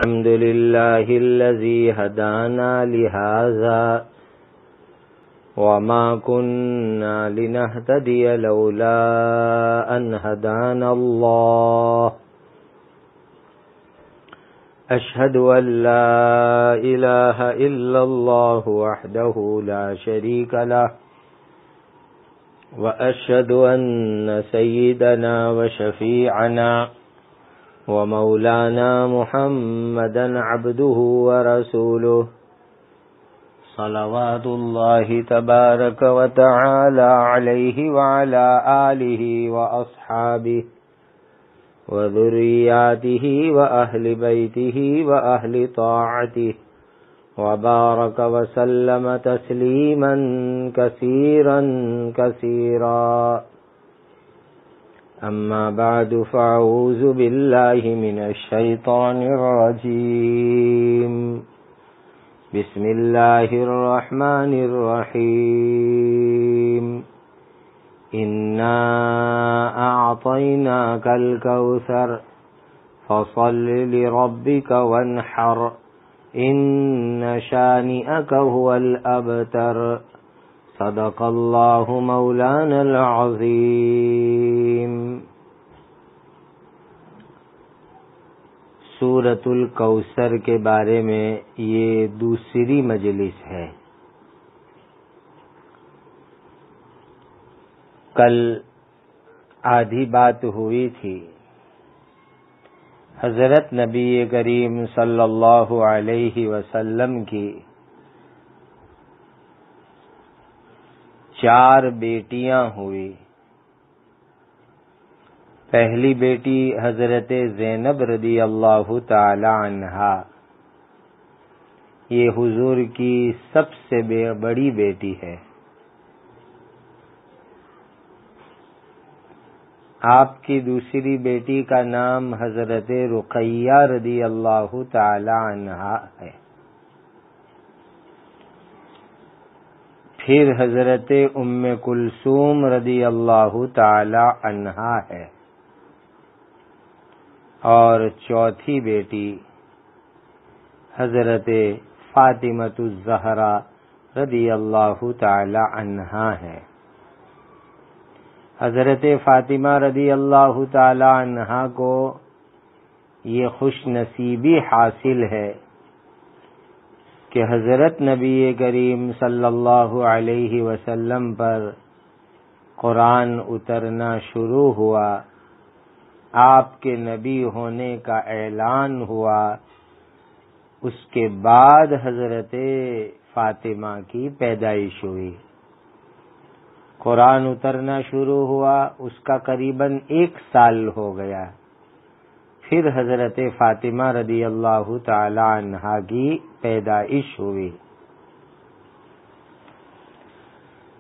الحمد لله الذي هدانا لهذا وما كنا لنهتدي لولا أن هدانا الله أشهد أن لا إله إلا الله وحده لا شريك له وأشهد أن سيدنا وشفيعنا ومولانا محمدا عبده ورسوله صلوات الله تبارك وتعالى عليه وعلى آله وأصحابه وذرياته وأهل بيته وأهل طاعته وبارك وسلم تسليما كثيرا كثيرا. أما بعد فأعوذ بالله من الشيطان الرجيم. بسم الله الرحمن الرحيم. إنا أعطيناك الكوثر فصل لربك وانحر إن شانئك هو الأبتر. صدق اللہ مولانا العظیم. سورۃ الکوثر کے بارے میں یہ دوسری مجلس ہے. کل آدھی بات ہوئی تھی. حضرت نبی کریم صلی اللہ علیہ وسلم کی 4 بیٹیاں ہوئی. پہلی بیٹی حضرت زینب رضی اللہ تعالی عنہا، یہ حضور کی سب سے بڑی بیٹی ہے. آپ کی دوسری بیٹی کا نام حضرت رقیہ رضی اللہ تعالی عنہا ہے. پھر حضرت ام کلثوم رضی اللہ تعالی عنہا ہے، اور چوتھی بیٹی حضرت فاطمۃ الزہرا رضی اللہ تعالی عنہا ہے. حضرت فاطمہ رضی اللہ تعالی عنہا کو یہ خوش نصیبی حاصل ہے کہ حضرت نبی کریم صلی اللہ علیہ وسلم پر قرآن اترنا شروع ہوا، آپ کے نبی ہونے کا اعلان ہوا، اس کے بعد حضرت فاطمہ کی پیدائش ہوئی. قرآن اترنا شروع ہوا، اس کا قریباً 1 سال ہو گیا. پھر حضرت فاطمہ رضی اللہ تعالی عنہا کی پیدائش ہوئی.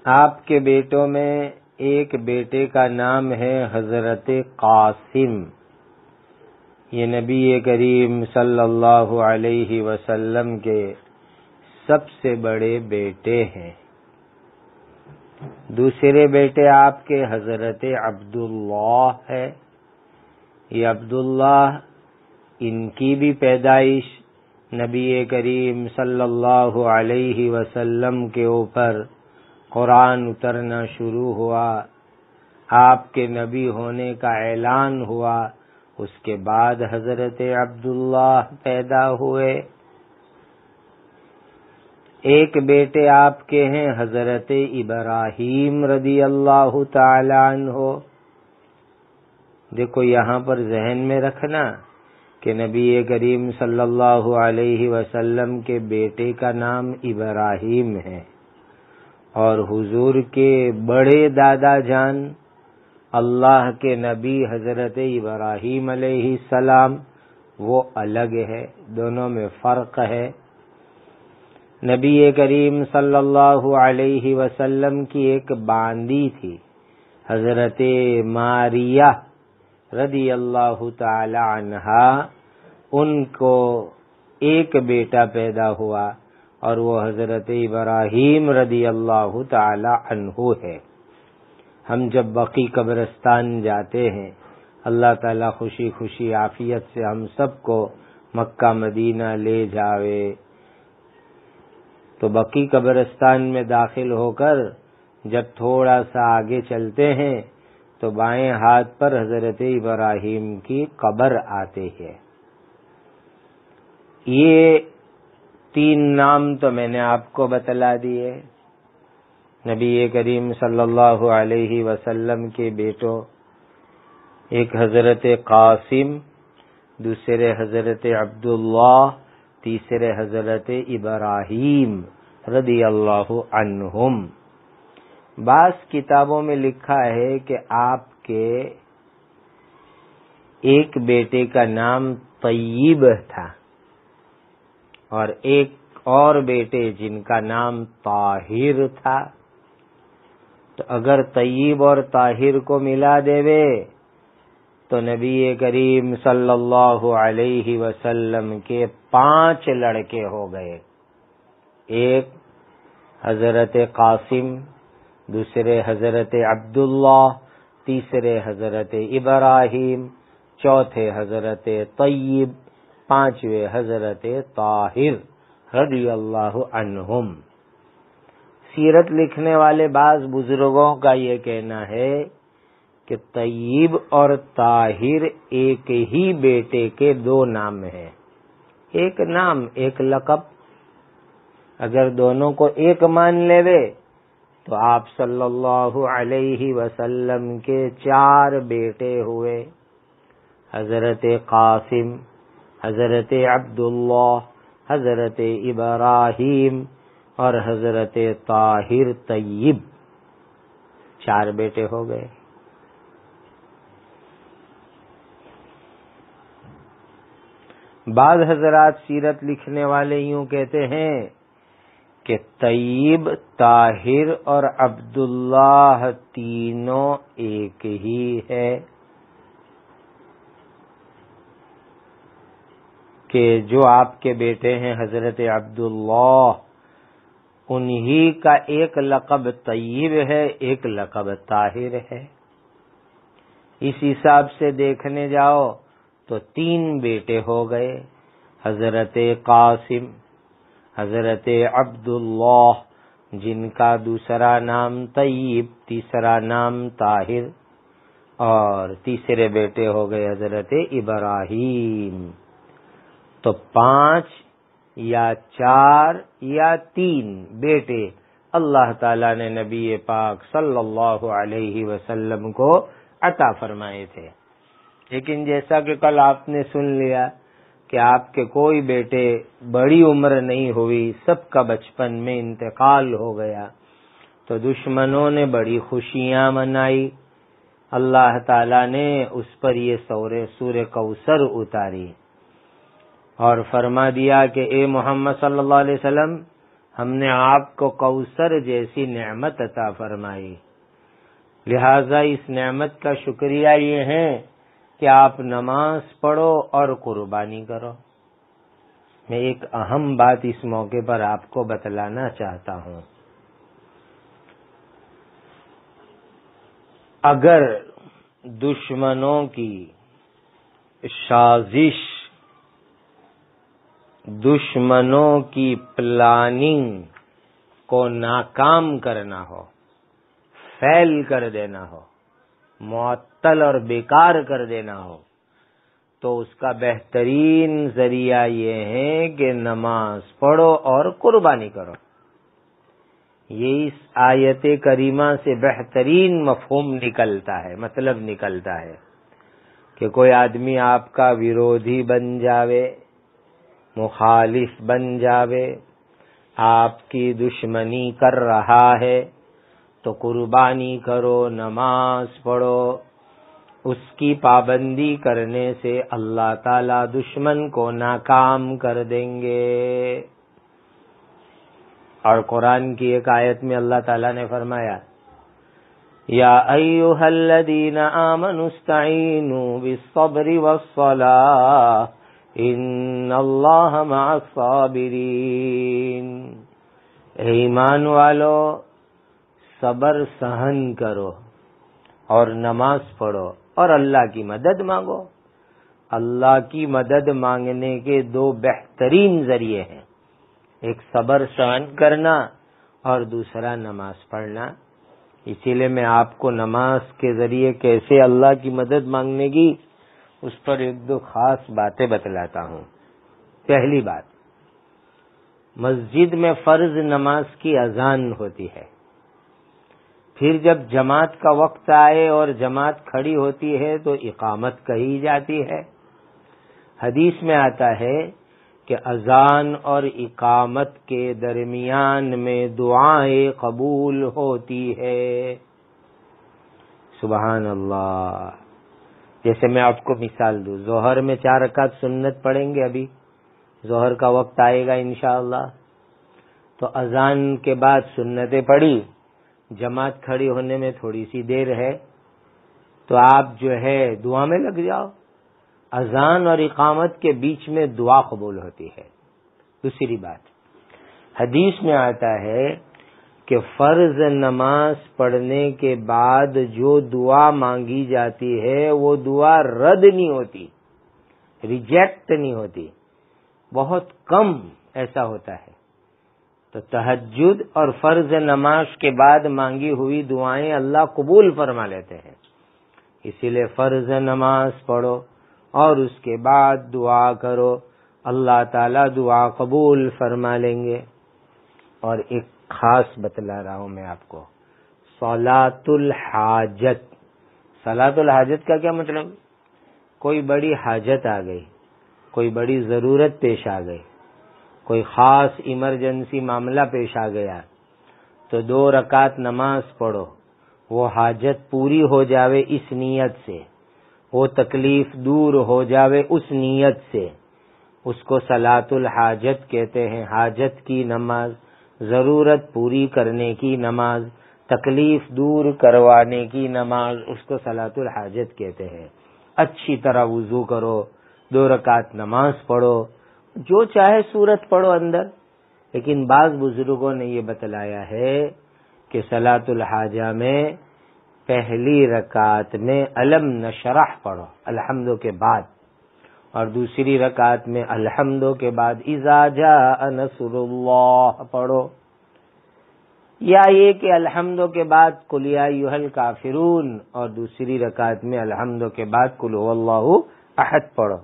آپ کے بیٹوں میں ایک بیٹے کا نام ہے حضرت قاسم. یہ نبی کریم صلی اللہ علیہ وسلم کے سب سے بڑے بیٹے ہیں. دوسرے بیٹے آپ کے حضرت عبداللہ ہے. یہ عبداللہ، ان کی بھی پیدائش نبی کریم صلی اللہ علیہ وسلم کے اوپر قرآن اترنا شروع ہوا، آپ کے نبی ہونے کا اعلان ہوا، اس کے بعد حضرت عبداللہ پیدا ہوئے. ایک بیٹے آپ کے ہیں حضرت ابراہیم رضی اللہ تعالی عنہ. دیکھو یہاں پر ذہن میں رکھنا کہ نبی کریم صلی اللہ علیہ وسلم کے بیٹے کا نام ابراہیم ہے، اور حضور کے بڑے دادا جان اللہ کے نبی حضرت ابراہیم علیہ السلام وہ الگ ہے، دونوں میں فرق ہے. نبی کریم صلی اللہ علیہ وسلم کی ایک باندی تھی حضرت ماریہ رضی اللہ تعالی عنہا، ان کو ایک بیٹا پیدا ہوا اور وہ حضرت ابراہیم رضی اللہ تعالی عنہ ہے. ہم جب بقی قبرستان جاتے ہیں اللہ تعالیٰ خوشی خوشی عافیت سے ہم سب کو مکہ مدینہ لے جاوے، تو بقی قبرستان میں داخل ہو کر جب تھوڑا سا آگے چلتے ہیں تو بائیں ہاتھ پر حضرت ابراہیم کی قبر آتے ہے۔ یہ 3 نام تو میں نے آپ کو بتلا دیے۔ نبی کریم صلی اللہ علیہ وسلم کے بیٹوں، ایک حضرت قاسم، دوسرے حضرت عبداللہ، تیسرے حضرت ابراہیم رضی اللہ عنہم۔ بعض کتابوں میں لکھا ہے کہ آپ کے ایک بیٹے کا نام طیب تھا اور ایک اور بیٹے جن کا نام طاہر تھا، تو اگر طیب اور طاہر کو ملا دیوے تو نبی کریم صلی اللہ علیہ وسلم کے 5 لڑکے ہو گئے۔ ایک حضرت قاسم، دوسرے حضرت عبداللہ، تیسرے حضرت ابراہیم، چوتھے حضرت طیب، 5ویں حضرت طاہر رضی اللہ عنہم۔ سیرت لکھنے والے بعض بزرگوں کا یہ کہنا ہے کہ طیب اور طاہر ایک ہی بیٹے کے 2 نام ہیں، ایک نام ایک لقب۔ اگر دونوں کو ایک مان لیوے تو آپ صلی اللہ علیہ وسلم کے 4 بیٹے ہوئے، حضرت قاسم، حضرت عبداللہ، حضرت ابراہیم اور حضرت طاہر طیب، 4 بیٹے ہو گئے۔ بعض حضرات سیرت لکھنے والے یوں کہتے ہیں کہ طیب، طاہر اور عبداللہ تینوں ایک ہی ہے، کہ جو آپ کے بیٹے ہیں حضرت عبداللہ، انہی کا ایک لقب طیب ہے، ایک لقب طاہر ہے۔ اس حساب سے دیکھنے جاؤ تو 3 بیٹے ہو گئے، حضرت قاسم، حضرت عبداللہ جن کا دوسرا نام طیب، تیسرا نام طاہر، اور تیسرے بیٹے ہو گئے حضرت ابراہیم۔ تو 5 یا 4 یا 3 بیٹے اللہ تعالیٰ نے نبی پاک صلی اللہ علیہ وسلم کو عطا فرمائے تھے۔ لیکن جیسا کہ کل آپ نے سن لیا کہ آپ کے کوئی بیٹے بڑی عمر نہیں ہوئی، سب کا بچپن میں انتقال ہو گیا، تو دشمنوں نے بڑی خوشیاں منائی۔ اللہ تعالیٰ نے اس پر یہ سورہ کوثر اتاری اور فرما دیا کہ اے محمد صلی اللہ علیہ وسلم، ہم نے آپ کو کوثر جیسی نعمت عطا فرمائی، لہذا اس نعمت کا شکریہ یہ ہے کہ آپ نماز پڑھو اور قربانی کرو۔ میں ایک اہم بات اس موقع پر آپ کو بتلانا چاہتا ہوں۔ اگر دشمنوں کی سازش، دشمنوں کی پلاننگ کو ناکام کرنا ہو، فیل کر دینا ہو، معطل اور بیکار کر دینا ہو، تو اس کا بہترین ذریعہ یہ ہے کہ نماز پڑھو اور قربانی کرو۔ یہ اس آیت کریمہ سے بہترین مفہوم نکلتا ہے، مطلب نکلتا ہے کہ کوئی آدمی آپ کا ویرودھی بن جاوے، مخالف بن جاوے، آپ کی دشمنی کر رہا ہے تو قربانی کرو، نماز پڑھو۔ اس کی پابندی کرنے سے اللہ تعالی دشمن کو ناکام کر دیں گے۔ اور قرآن کی ایک آیت میں اللہ تعالیٰ نے فرمایا، یا ایھا الذین آمنوا استعینوا بالصبر والصلاۃ ان اللہ مع الصابرین۔ اے ایمان والو، صبر سہن کرو اور نماز پڑھو اور اللہ کی مدد مانگو۔ اللہ کی مدد مانگنے کے دو بہترین ذریعے ہیں، ایک صبر سہن کرنا اور دوسرا نماز پڑھنا۔ اسی لیے میں آپ کو نماز کے ذریعے کیسے اللہ کی مدد مانگنے کی اس پر ایک دو خاص باتیں بتلاتا ہوں۔ پہلی بات، مسجد میں فرض نماز کی اذان ہوتی ہے، پھر جب جماعت کا وقت آئے اور جماعت کھڑی ہوتی ہے تو اقامت کہی جاتی ہے۔ حدیث میں آتا ہے کہ اذان اور اقامت کے درمیان میں دعائیں قبول ہوتی ہے۔ سبحان اللہ۔ جیسے میں آپ کو مثال دوں، ظہر میں 4 رکعت سنت پڑھیں گے، ابھی ظہر کا وقت آئے گا انشاءاللہ، تو اذان کے بعد سنتیں پڑھی، جماعت کھڑی ہونے میں تھوڑی سی دیر ہے، تو آپ جو ہے دعا میں لگ جاؤ۔ اذان اور اقامت کے بیچ میں دعا قبول ہوتی ہے۔ دوسری بات، حدیث میں آتا ہے کہ فرض نماز پڑھنے کے بعد جو دعا مانگی جاتی ہے وہ دعا رد نہیں ہوتی، ریجیکٹ نہیں ہوتی، بہت کم ایسا ہوتا ہے۔ تو تہجد اور فرض نماز کے بعد مانگی ہوئی دعائیں اللہ قبول فرما لیتے ہیں، اسی لیے فرض نماز پڑھو اور اس کے بعد دعا کرو، اللہ تعالی دعا قبول فرما لیں گے۔ اور ایک خاص بتلا رہا ہوں میں آپ کو، صلاۃ الحاجت۔ صلاۃ الحاجت کا کیا مطلب؟ کوئی بڑی حاجت آ گئی، کوئی بڑی ضرورت پیش آ گئی، کوئی خاص ایمرجنسی معاملہ پیش آ گیا، تو 2 رکعت نماز پڑھو، وہ حاجت پوری ہو جاوے اس نیت سے، وہ تکلیف دور ہو جاوے اس نیت سے، اس کو صلاۃ الحاجت کہتے ہیں۔ حاجت کی نماز، ضرورت پوری کرنے کی نماز، تکلیف دور کروانے کی نماز، اس کو صلاۃ الحاجت کہتے ہیں۔ اچھی طرح وضو کرو، 2 رکعت نماز پڑھو، جو چاہے سورت پڑھو اندر، لیکن بعض بزرگوں نے یہ بتلایا ہے کہ صلاۃ الحاجہ میں پہلی رکعت میں الم نشرح پڑھو الحمد کے بعد، اور دوسری رکعت میں الحمد کے بعد اذا جاء نصر اللہ پڑھو، یا یہ کہ الحمد کے بعد قل یا ایھا الکافرون اور دوسری رکعت میں الحمد کے بعد قل ھو اللہ احد پڑھو۔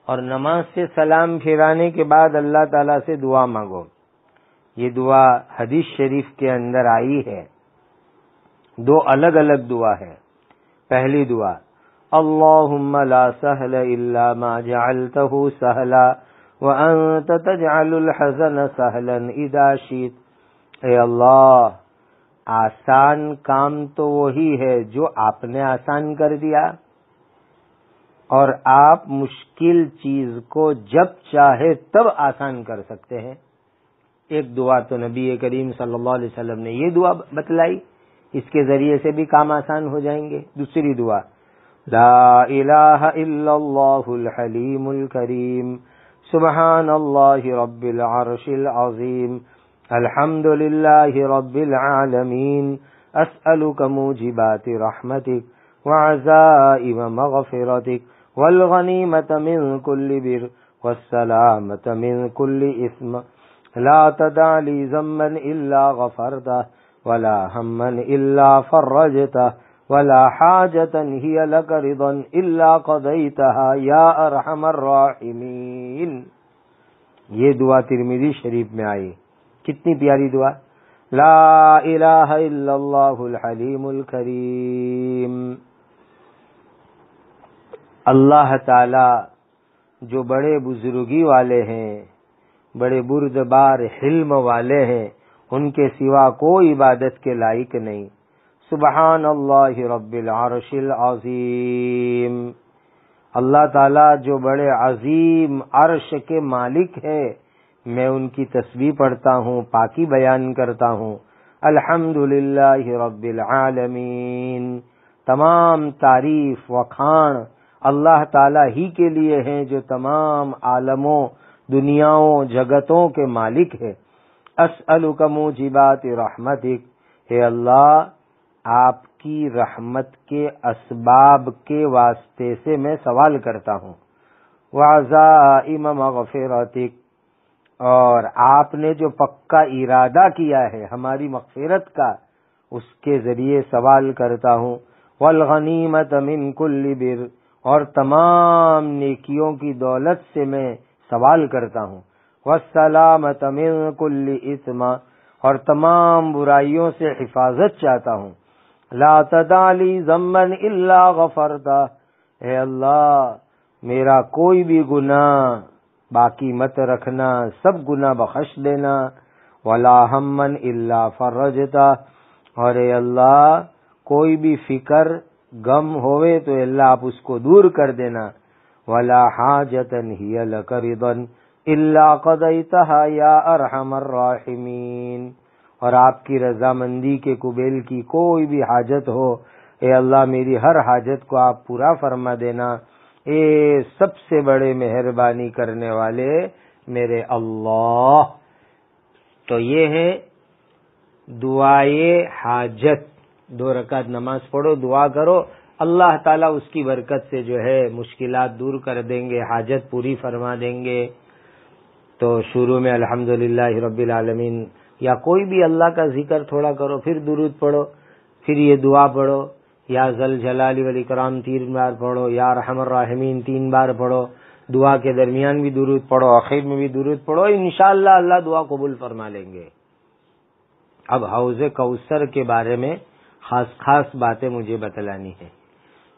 اور نماز سے سلام پھرانے کے بعد اللہ تعالیٰ سے دعا مانگو۔ یہ دعا حدیث شریف کے اندر آئی ہے، 2 الگ الگ دعا ہے۔ پہلی دعا، اللہم لا سہل الا ما جعلتہ سہلا وانت تجعل الحزن سہلا اذا شئت۔ اے اللہ، آسان کام تو وہی ہے جو آپ نے آسان کر دیا، اور آپ مشکل چیز کو جب چاہے تب آسان کر سکتے ہیں۔ ایک دعا تو نبی کریم صلی اللہ علیہ وسلم نے یہ دعا بتلائی، اس کے ذریعے سے بھی کام آسان ہو جائیں گے۔ دوسری دعا، لا الہ الا اللہ الحلیم الکریم سبحان اللہ رب العرش العظیم الحمد للہ رب العالمین اسألک موجبات رحمتک وعزائم مغفرتک والغنیمت من کل بر والسلامت من کل اثم لا تدع لی ذنبا الا غفرتہ ولا ہما الا فرجتہ ولا حاجة هي لك رضا الا قضيتها یا ارحم الراحمین۔ یہ دعا ترمذی شریف میں آئی، کتنی پیاری دعا، لا الہ الا اللہ الحلیم الکریم۔ اللہ تعالی جو بڑے بزرگی والے ہیں، بڑے بردبار حلم والے ہیں، ان کے سوا کوئی عبادت کے لائق نہیں۔ سبحان اللہ رب العرش العظیم، اللہ تعالیٰ جو بڑے عظیم عرش کے مالک ہے، میں ان کی تسبیح پڑھتا ہوں، پاکی بیان کرتا ہوں۔ الحمد للہ رب العالمین، تمام تعریف وخان اللہ تعالیٰ ہی کے لیے ہیں جو تمام عالموں، دنیاؤں، جگتوں کے مالک ہے۔ اسألک موجبات رحمتک، اے اللہ آپ کی رحمت کے اسباب کے واسطے سے میں سوال کرتا ہوں۔ وعزائم مغفرتک، اور آپ نے جو پکا ارادہ کیا ہے ہماری مغفرت کا، اس کے ذریعے سوال کرتا ہوں، والغنیمت من کل بر، اور تمام نیکیوں کی دولت سے میں سوال کرتا ہوں، والسلامت من کل اثم، اور تمام برائیوں سے حفاظت چاہتا ہوں، لا تدع لی ذنبا الا غفرتہ، اے اللہ میرا کوئی بھی گناہ باقی مت رکھنا، سب گناہ بخش دینا، ولا ہما الا فرجتہ، اور اے اللہ کوئی بھی فکر غم ہوئے تو اللہ آپ اس کو دور کر دینا، ولا حاجتا ہی لک رضا الا قضیتها یا ارحم الراحمین، اور آپ کی رضامندی کے قبیل کی کوئی بھی حاجت ہو، اے اللہ میری ہر حاجت کو آپ پورا فرما دینا، اے سب سے بڑے مہربانی کرنے والے میرے اللہ۔ تو یہ ہے دعائے حاجت، 2 رکعت نماز پڑھو، دعا کرو، اللہ تعالیٰ اس کی برکت سے جو ہے مشکلات دور کر دیں گے، حاجت پوری فرما دیں گے۔ تو شروع میں الحمدللہ رب العالمین یا کوئی بھی اللہ کا ذکر تھوڑا کرو، پھر درود پڑھو، پھر یہ دعا پڑھو، یا ذل جلال والاکرام 3 بار پڑھو، یا ارحم الراحمین 3 بار پڑھو، دعا کے درمیان بھی درود پڑھو، آخر میں بھی درود پڑھو، انشاءاللہ اللہ دعا قبول فرما لیں گے۔ اب حوض کوثر کے بارے میں خاص باتیں مجھے بتلانی ہیں۔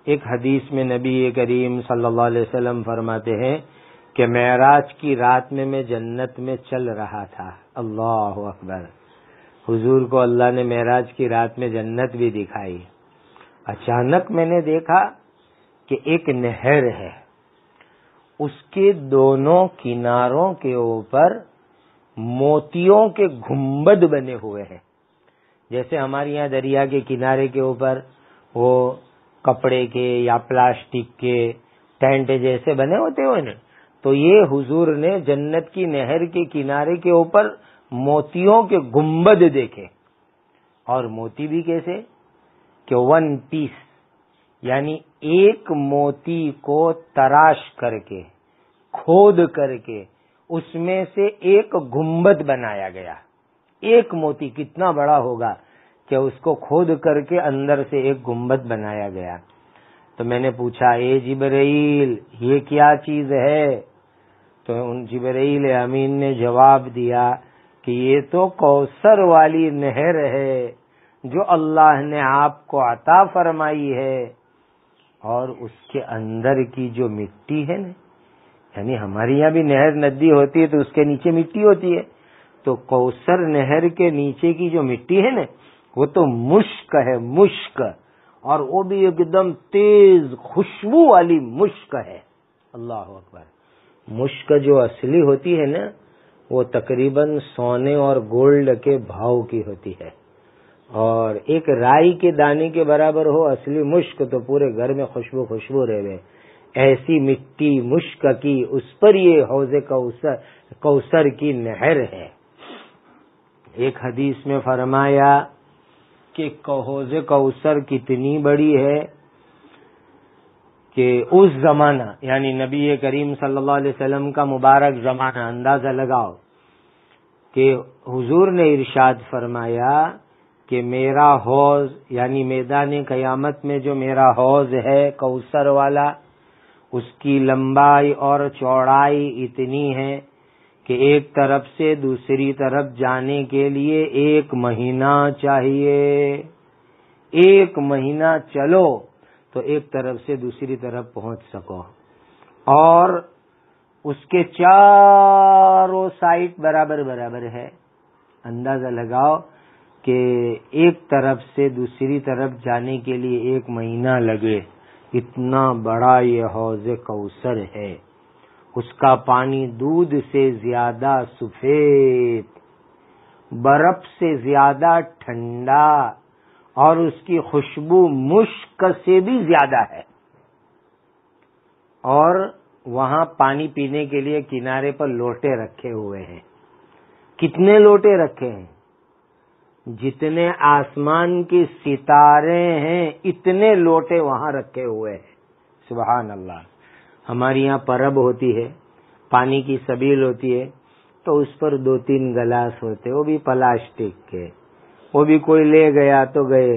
ایک حدیث میں نبی کریم صلی اللہ علیہ وسلم فرماتے ہیں کہ معراج کی رات میں جنت میں چل رہا تھا، اللہ اکبر، حضور کو اللہ نے معراج کی رات میں جنت بھی دکھائی۔ اچانک میں نے دیکھا کہ ایک نہر ہے، اس کے دونوں کناروں کے اوپر موتیوں کے گنبد بنے ہوئے ہیں، جیسے ہمارے یہاں دریا کے کنارے کے اوپر وہ کپڑے کے یا پلاسٹک کے ٹینٹ جیسے بنے ہوتے ہوئے نا، تو یہ حضور نے جنت کی نہر کے کنارے کے اوپر موتیوں کے گنبد دیکھے، اور موتی بھی کیسے کہ 1 پیس، یعنی ایک موتی کو تراش کر کے کھود کر کے اس میں سے ایک گنبد بنایا گیا۔ ایک موتی کتنا بڑا ہوگا کہ اس کو کھود کر کے اندر سے ایک گنبد بنایا گیا۔ تو میں نے پوچھا، اے جبرائیل یہ کیا چیز ہے؟ تو جبرائیل امین نے جواب دیا کہ یہ تو کوثر والی نہر ہے جو اللہ نے آپ کو عطا فرمائی ہے، اور اس کے اندر کی جو مٹی ہے نا، یعنی ہمارے یہاں بھی نہر ندی ہوتی ہے تو اس کے نیچے مٹی ہوتی ہے، تو کوثر نہر کے نیچے کی جو مٹی ہے نا وہ تو مشک ہے، مشک، اور وہ بھی ایک دم تیز خوشبو والی مشک ہے۔ اللہ اکبر۔ مشک جو اصلی ہوتی ہے نا وہ تقریباً سونے اور گولڈ کے بھاؤ کی ہوتی ہے، اور ایک رائی کے دانے کے برابر ہو اصلی مشک تو پورے گھر میں خوشبو رہے۔ ایسی مٹی مشک کی، اس پر یہ حوض کوثر کی نہر ہے۔ ایک حدیث میں فرمایا کہ حوض کوثر کتنی بڑی ہے کہ اس زمانہ، یعنی نبی کریم صلی اللہ علیہ وسلم کا مبارک زمانہ، اندازہ لگاؤ کہ حضور نے ارشاد فرمایا کہ میرا حوض، یعنی میدان قیامت میں جو میرا حوض ہے کوثر والا، اس کی لمبائی اور چوڑائی اتنی ہے کہ ایک طرف سے دوسری طرف جانے کے لیے 1 مہینہ چاہیے۔ 1 مہینہ چلو تو ایک طرف سے دوسری طرف پہنچ سکو، اور اس کے چاروں سائٹ برابر ہے۔ اندازہ لگاؤ کہ ایک طرف سے دوسری طرف جانے کے لیے 1 مہینہ لگے، اتنا بڑا یہ حوض کوثر ہے۔ اس کا پانی دودھ سے زیادہ سفید، برف سے زیادہ ٹھنڈا، اور اس کی خوشبو مشک سے بھی زیادہ ہے۔ اور وہاں پانی پینے کے لیے کنارے پر لوٹے رکھے ہوئے ہیں۔ کتنے لوٹے رکھے ہیں؟ جتنے آسمان کے ستارے ہیں اتنے لوٹے وہاں رکھے ہوئے ہیں۔ سبحان اللہ۔ ہمارے یہاں پرب ہوتی ہے، پانی کی سبیل ہوتی ہے، تو اس پر 2-3 گلاس ہوتے، وہ بھی پلاسٹک کے، وہ بھی کوئی لے گیا تو گئے.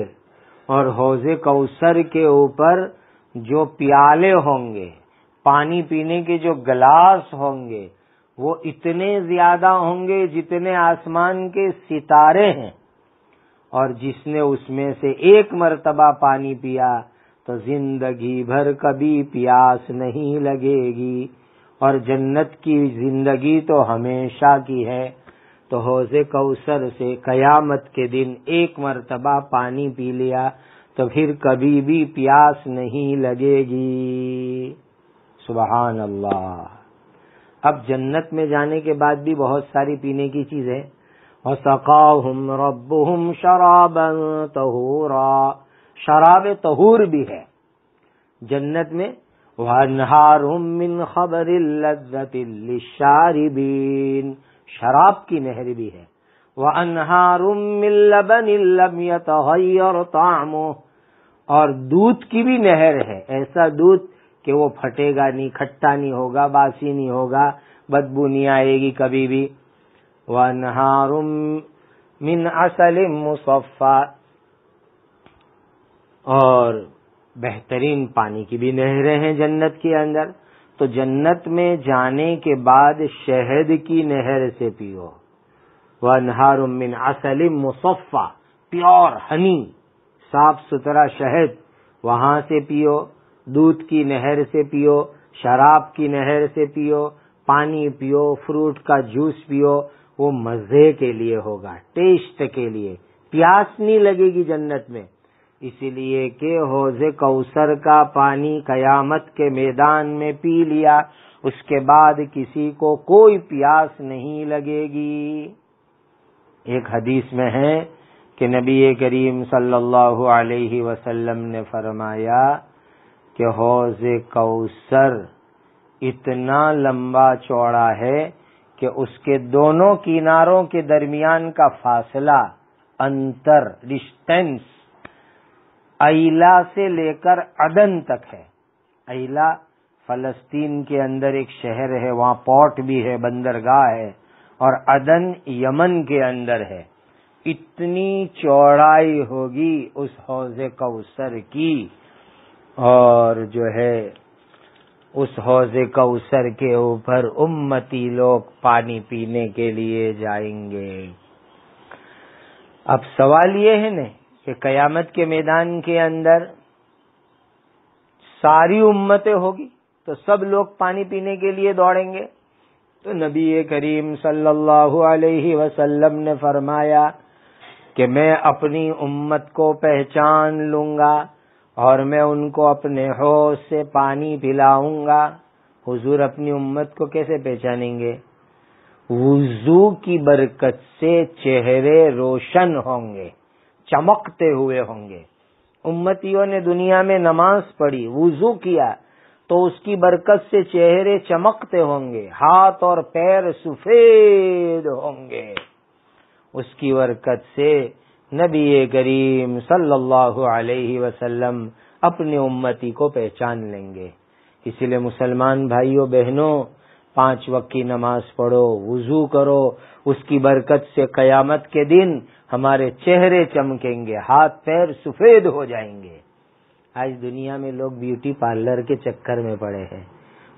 اور حوض کوثر کے اوپر جو پیالے ہوں گے، پانی پینے کے جو گلاس ہوں گے، وہ اتنے زیادہ ہوں گے جتنے آسمان کے ستارے ہیں. اور جس نے اس میں سے ایک مرتبہ پانی پیا تو زندگی بھر کبھی پیاس نہیں لگے گی، اور جنت کی زندگی تو ہمیشہ کی ہے. تو حوض کوثر سے قیامت کے دن ایک مرتبہ پانی پی لیا تو پھر کبھی بھی پیاس نہیں لگے گی. سبحان اللہ. اب جنت میں جانے کے بعد بھی بہت ساری پینے کی چیزیں. وَسَقَاهُمْ رَبُّهُمْ شَرَابًا طَهُورًا، شراب طہور بھی ہے جنت میں. وَأَنْهَارٌ مِّنْ خَمْرٍ لَذَّةٍ لِّلشَّارِبِينَ، شراب کی نہر بھی ہے. وَأَنْهَارٌ مِّن لَّبَنٍ لَّمْ يَتَغَيَّرْ طَعْمُهُ، اور دودھ کی بھی نہر ہے، ایسا دودھ کہ وہ پھٹے گا نہیں، کھٹا نہیں ہوگا، باسی نہیں ہوگا، بدبو نہیں آئے گی کبھی بھی. وَأَنْهَارٌ مِّنْ عَسَلٍ مُّصَفًّى، اور بہترین پانی کی بھی نہریں ہیں جنت کے اندر. تو جنت میں جانے کے بعد شہد کی نہر سے پیو. وَأَنْهَارٌ مِّنْ عَسَلٍ مُّصَفًّى، پیور ہنی، صاف ستھرا شہد، وہاں سے پیو. دودھ کی نہر سے پیو، شراب کی نہر سے پیو، پانی پیو، فروٹ کا جوس پیو. وہ مزے کے لیے ہوگا، ٹیسٹ کے لیے، پیاس نہیں لگے گی جنت میں. اسی لیے کہ حوض کوثر کا پانی قیامت کے میدان میں پی لیا، اس کے بعد کسی کو کوئی پیاس نہیں لگے گی. ایک حدیث میں ہے کہ نبی کریم صلی اللہ علیہ وسلم نے فرمایا کہ حوض کوثر اتنا لمبا چوڑا ہے کہ اس کے دونوں کناروں کے درمیان کا فاصلہ، انتر، ڈسٹینس، ایلا سے لے کر عدن تک ہے. ایلا فلسطین کے اندر ایک شہر ہے، وہاں پورٹ بھی ہے، بندرگاہ ہے، اور عدن یمن کے اندر ہے. اتنی چوڑائی ہوگی اس حوض کوثر کی، اور جو ہے اس حوض کوثر کے اوپر امتی لوگ پانی پینے کے لیے جائیں گے. اب سوال یہ ہے نا کہ قیامت کے میدان کے اندر ساری امتیں ہوگی تو سب لوگ پانی پینے کے لیے دوڑیں گے. تو نبی کریم صلی اللہ علیہ وسلم نے فرمایا کہ میں اپنی امت کو پہچان لوں گا اور میں ان کو اپنے حوض سے پانی پلاؤں گا. حضور اپنی امت کو کیسے پہچانیں گے؟ وضو کی برکت سے چہرے روشن ہوں گے، چمکتے ہوئے ہوں گے. امتیوں نے دنیا میں نماز پڑھی، وضو کیا، تو اس کی برکت سے چہرے چمکتے ہوں گے، ہاتھ اور پیر سفید ہوں گے. اس کی برکت سے نبی کریم صلی اللہ علیہ وسلم اپنی امتی کو پہچان لیں گے. اسی لیے مسلمان بھائیوں بہنوں، 5 وقت کی نماز پڑھو، وضو کرو، اس کی برکت سے قیامت کے دن ہمارے چہرے چمکیں گے، ہاتھ پیر سفید ہو جائیں گے. آج دنیا میں لوگ بیوٹی پارلر کے چکر میں پڑے ہیں.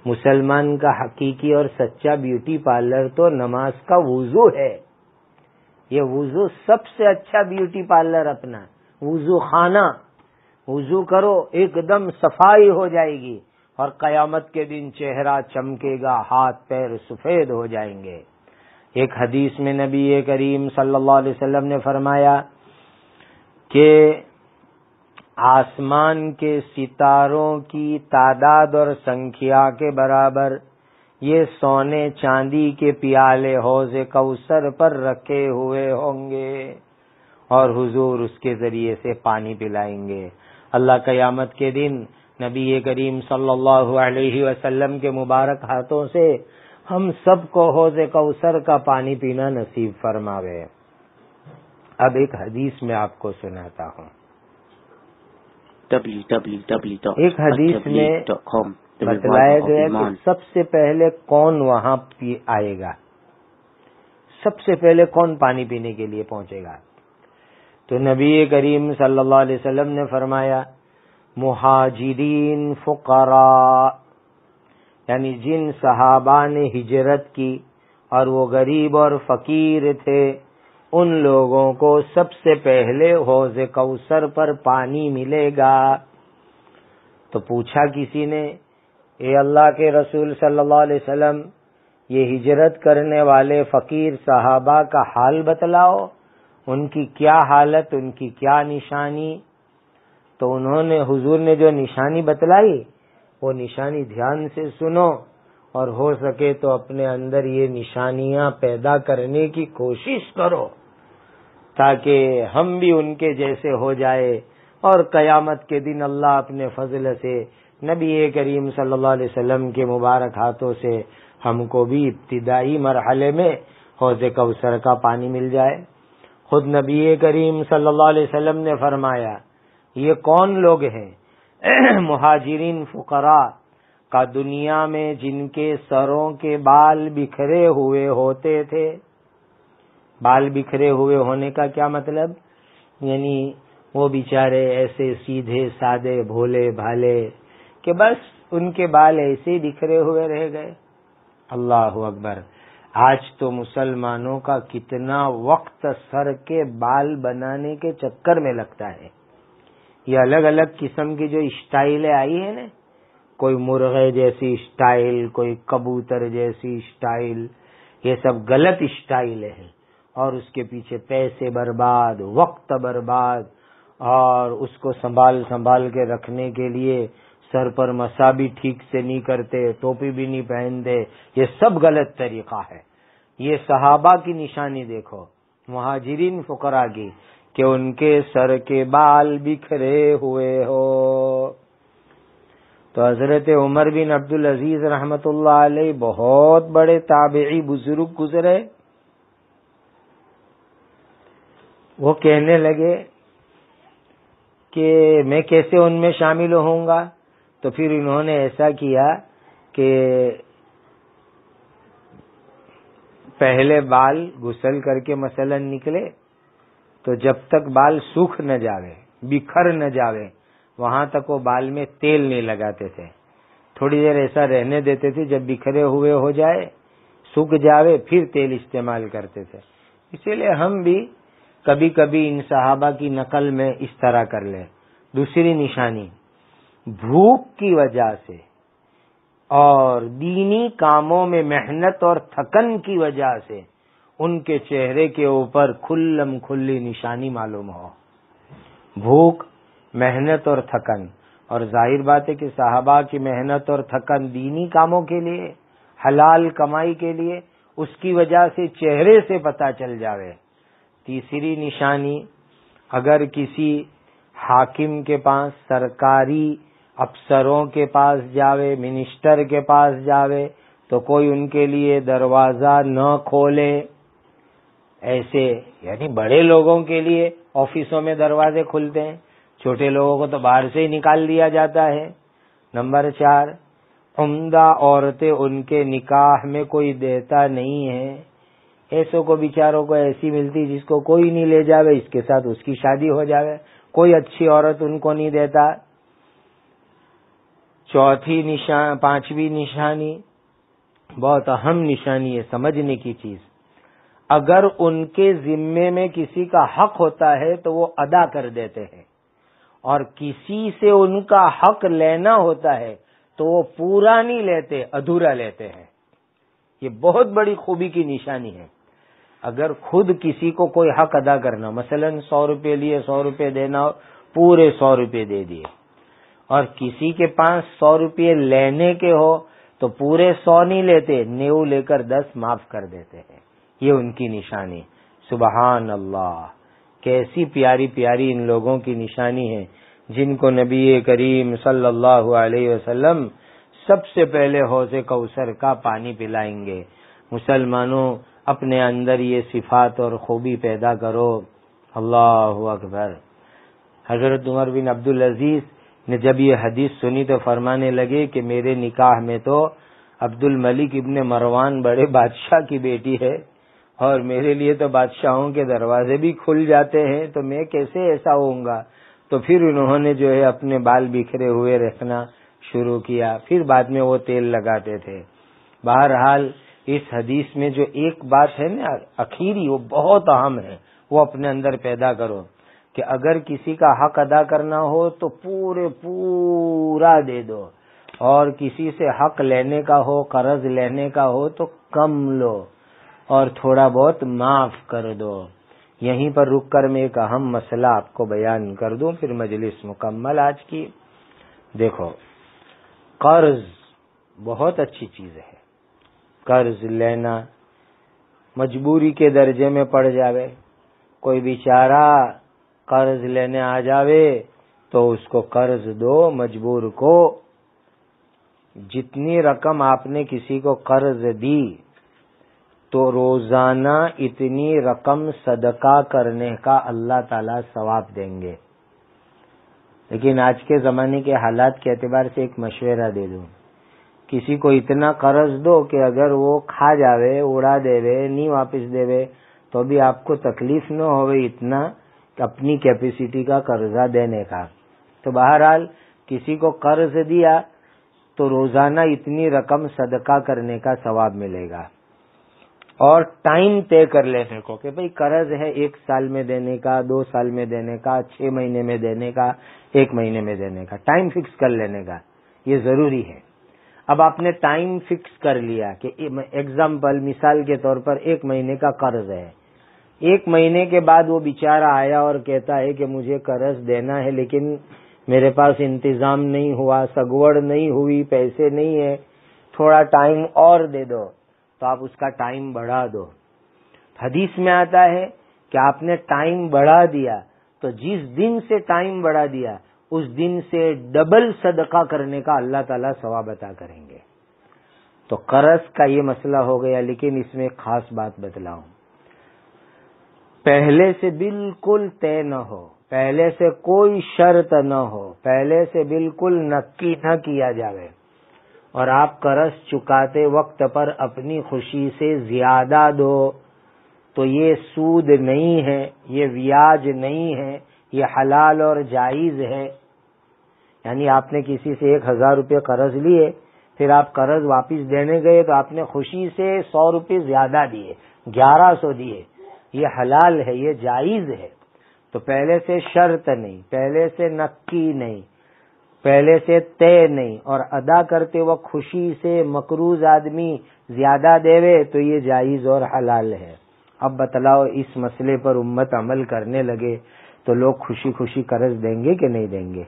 مسلمان کا حقیقی اور سچا بیوٹی پارلر تو نماز کا وضو ہے. یہ وضو سب سے اچھا بیوٹی پارلر اپنا وضو خانہ. وضو کرو، ایک دم صفائی ہو جائے گی، اور قیامت کے دن چہرہ چمکے گا، ہاتھ پیر سفید ہو جائیں گے. ایک حدیث میں نبی کریم صلی اللہ علیہ وسلم نے فرمایا کہ آسمان کے ستاروں کی تعداد اور سنکھیا کے برابر یہ سونے چاندی کے پیالے حوض کوثر پر رکھے ہوئے ہوں گے، اور حضور اس کے ذریعے سے پانی پلائیں گے. اللہ قیامت کے دن نبی کریم صلی اللہ علیہ وسلم کے مبارک ہاتھوں سے ہم سب کو حوض کوثر کا پانی پینا نصیب فرماوے. اب ایک حدیث میں آپ کو سناتا ہوں. ایک حدیث میں بتلایا گیا کہ سب سے پہلے کون وہاں آئے گا، سب سے پہلے کون پانی پینے کے لیے پہنچے گا. تو نبی کریم صلی اللہ علیہ وسلم نے فرمایا مہاجرین فقراء، یعنی جن صحابہ نے ہجرت کی اور وہ غریب اور فقیر تھے، ان لوگوں کو سب سے پہلے حوض کوثر پر پانی ملے گا. تو پوچھا کسی نے، اے اللہ کے رسول صلی اللہ علیہ وسلم، یہ ہجرت کرنے والے فقیر صحابہ کا حال بتلاؤ، ان کی کیا حالت، ان کی کیا نشانی. تو انہوں نے، حضور نے جو نشانی بتلائی وہ نشانی دھیان سے سنو، اور ہو سکے تو اپنے اندر یہ نشانیاں پیدا کرنے کی کوشش کرو تاکہ ہم بھی ان کے جیسے ہو جائے، اور قیامت کے دن اللہ اپنے فضل سے نبی کریم صلی اللہ علیہ وسلم کے مبارک ہاتھوں سے ہم کو بھی ابتدائی مرحلے میں حوض کوثر کا پانی مل جائے. خود نبی کریم صلی اللہ علیہ وسلم نے فرمایا یہ کون لوگ ہیں؟ مہاجرین فقراء کا دنیا میں جن کے سروں کے بال بکھرے ہوئے ہوتے تھے. بال بکھرے ہوئے ہونے کا کیا مطلب؟ یعنی وہ بیچارے ایسے سیدھے سادے بھولے بھالے کہ بس ان کے بال ایسے بکھرے ہوئے رہ گئے. اللہ اکبر. آج تو مسلمانوں کا کتنا وقت سر کے بال بنانے کے چکر میں لگتا ہے. یہ الگ الگ قسم کی جو اسٹائلیں آئی ہیں نا، کوئی مرغے جیسی اسٹائل، کوئی کبوتر جیسی اسٹائل، یہ سب غلط اسٹائلیں ہیں، اور اس کے پیچھے پیسے برباد، وقت برباد، اور اس کو سنبھال کے رکھنے کے لیے سر پر مسا بھی ٹھیک سے نہیں کرتے، ٹوپی بھی نہیں پہنتے. یہ سب غلط طریقہ ہے. یہ صحابہ کی نشانی دیکھو، مہاجرین فقراء کی، کہ ان کے سر کے بال بکھرے ہوئے ہو. تو حضرت عمر بن عبدالعزیز رحمت اللہ علیہ بہت بڑے تابعی بزرگ گزرے. وہ کہنے لگے کہ میں کیسے ان میں شامل ہوں گا. تو پھر انہوں نے ایسا کیا کہ پہلے بال غسل کر کے مثلا نکلے تو جب تک بال سوکھ نہ جاوے، بکھر نہ جاوے، وہاں تک وہ بال میں تیل نہیں لگاتے تھے. تھوڑی دیر ایسا رہنے دیتے تھے، جب بکھرے ہوئے ہو جائے، سوکھ جاوے، پھر تیل استعمال کرتے تھے. اسی لیے ہم بھی کبھی کبھی ان صحابہ کی نقل میں اس طرح کر لیں. دوسری نشانی، بھوک کی وجہ سے اور دینی کاموں میں محنت اور تھکن کی وجہ سے ان کے چہرے کے اوپر کھلم کھلی نشانی معلوم ہو. بھوک، محنت اور تھکن. اور ظاہر بات ہے کہ صحابہ کی محنت اور تھکن دینی کاموں کے لیے، حلال کمائی کے لیے، اس کی وجہ سے چہرے سے پتہ چل جاوے. تیسری نشانی، اگر کسی حاکم کے پاس، سرکاری افسروں کے پاس جاوے، منسٹر کے پاس جاوے تو کوئی ان کے لیے دروازہ نہ کھولے. ایسے یعنی بڑے لوگوں کے لیے آفسوں میں دروازے کھلتے ہیں، چھوٹے لوگوں کو تو باہر سے ہی نکال دیا جاتا ہے. نمبر 4، عمدہ عورتیں ان کے نکاح میں کوئی دیتا نہیں ہے. ایسوں کو بیچاروں کو ایسی ملتی جس کو کوئی نہیں لے جاوے، اس کے ساتھ اس کی شادی ہو جاوے، کوئی اچھی عورت ان کو نہیں دیتا. پانچویں نشانی، بہت اہم نشانی ہے، سمجھنے کی چیز. اگر ان کے ذمے میں کسی کا حق ہوتا ہے تو وہ ادا کر دیتے ہیں، اور کسی سے ان کا حق لینا ہوتا ہے تو وہ پورا نہیں لیتے، ادھورا لیتے ہیں. یہ بہت بڑی خوبی کی نشانی ہے. اگر خود کسی کو کوئی حق ادا کرنا، مثلا 100 روپے لیے 100 روپے دینا، پورے 100 روپے دے دیے. اور کسی کے پاس 100 روپے لینے کے ہو تو پورے 100 نہیں لیتے، 90 لے کر 10 معاف کر دیتے ہیں. یہ ان کی نشانی. سبحان اللہ، کیسی پیاری پیاری ان لوگوں کی نشانی ہے جن کو نبی کریم صلی اللہ علیہ وسلم سب سے پہلے حوض کوثر کا پانی پلائیں گے. مسلمانوں، اپنے اندر یہ صفات اور خوبی پیدا کرو. اللہ اکبر. حضرت عمر بن عبدالعزیز نے جب یہ حدیث سنی تو فرمانے لگے کہ میرے نکاح میں تو عبد الملک ابن مروان بڑے بادشاہ کی بیٹی ہے اور میرے لیے تو بادشاہوں کے دروازے بھی کھل جاتے ہیں، تو میں کیسے ایسا ہوں گا؟ تو پھر انہوں نے جو ہے اپنے بال بکھرے ہوئے رکھنا شروع کیا، پھر بعد میں وہ تیل لگاتے تھے۔ بہرحال اس حدیث میں جو ایک بات ہے نا اخیری، وہ بہت اہم ہے، وہ اپنے اندر پیدا کرو کہ اگر کسی کا حق ادا کرنا ہو تو پورا دے دو، اور کسی سے حق لینے کا ہو، قرض لینے کا ہو تو کم لو اور تھوڑا بہت معاف کر دو۔ یہیں پر رک کر میں ایک اہم مسئلہ آپ کو بیان کر دوں، پھر مجلس مکمل آج کی۔ دیکھو، قرض بہت اچھی چیز ہے، قرض لینا مجبوری کے درجے میں پڑ جاوے، کوئی بیچارہ قرض لینے آ جاوے تو اس کو قرض دو، مجبور کو۔ جتنی رقم آپ نے کسی کو قرض دی تو روزانہ اتنی رقم صدقہ کرنے کا اللہ تعالی ثواب دیں گے۔ لیکن آج کے زمانے کے حالات کے اعتبار سے ایک مشورہ دے دوں، کسی کو اتنا قرض دو کہ اگر وہ کھا جاوے، اڑا دے، نہیں واپس دے تو بھی آپ کو تکلیف نہ ہوئے اتنا اپنی کیپیسٹی کا قرضہ دینے کا۔ تو بہرحال کسی کو قرض دیا تو روزانہ اتنی رقم صدقہ کرنے کا ثواب ملے گا، اور ٹائم طے کر لینے کو کہ بھئی قرض ہے 1 سال میں دینے کا، 2 سال میں دینے کا، 6 مہینے میں دینے کا، 1 مہینے میں دینے کا، ٹائم فکس کر لینے کا، یہ ضروری ہے۔ اب آپ نے ٹائم فکس کر لیا کہ ایگزامپل مثال کے طور پر 1 مہینے کا قرض ہے، 1 مہینے کے بعد وہ بیچارہ آیا اور کہتا ہے کہ مجھے قرض دینا ہے لیکن میرے پاس انتظام نہیں ہوا، سگوڑ نہیں ہوئی، پیسے نہیں ہے، تھوڑا ٹائم اور دے دو، تو آپ اس کا ٹائم بڑھا دو۔ حدیث میں آتا ہے کہ آپ نے ٹائم بڑھا دیا تو جس دن سے ٹائم بڑھا دیا اس دن سے ڈبل صدقہ کرنے کا اللہ تعالیٰ ثواب عطا کریں گے۔ تو قرض کا یہ مسئلہ ہو گیا، لیکن اس میں ایک خاص بات بتلاؤں، پہلے سے بالکل طے نہ ہو، پہلے سے کوئی شرط نہ ہو، پہلے سے بالکل نکی نہ کیا جاوے، اور آپ قرض چکاتے وقت پر اپنی خوشی سے زیادہ دو تو یہ سود نہیں ہے، یہ بیاج نہیں ہے، یہ حلال اور جائز ہے۔ یعنی آپ نے کسی سے 1000 روپے قرض لیے، پھر آپ قرض واپس دینے گئے تو آپ نے خوشی سے 100 روپے زیادہ دیے، 1100 دیے، یہ حلال ہے، یہ جائز ہے۔ تو پہلے سے شرط نہیں، پہلے سے نکی نہیں، پہلے سے طے نہیں، اور ادا کرتے وقت خوشی سے مقروض آدمی زیادہ دیوے تو یہ جائز اور حلال ہے۔ اب بتلاؤ اس مسئلے پر امت عمل کرنے لگے تو لوگ خوشی خوشی قرض دیں گے کہ نہیں دیں گے؟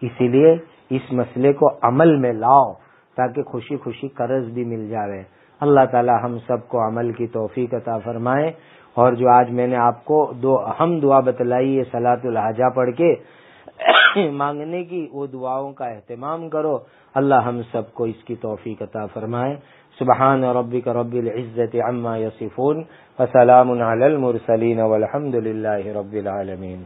اسی لیے اس مسئلے کو عمل میں لاؤ تاکہ خوشی خوشی قرض بھی مل جاوے۔ اللہ تعالی ہم سب کو عمل کی توفیق عطا فرمائے۔ اور جو آج میں نے آپ کو 2 اہم دعا بتلائی، یہ صلاۃ الحاجہ پڑھ کے مانگنے کی، وہ دعاؤں کا اہتمام کرو۔ اللہ ہم سب کو اس کی توفیق عطا فرمائے۔ سبحان ربک رب العزت عما یصفون وسلام علی المرسلین والحمد للہ رب العالمین۔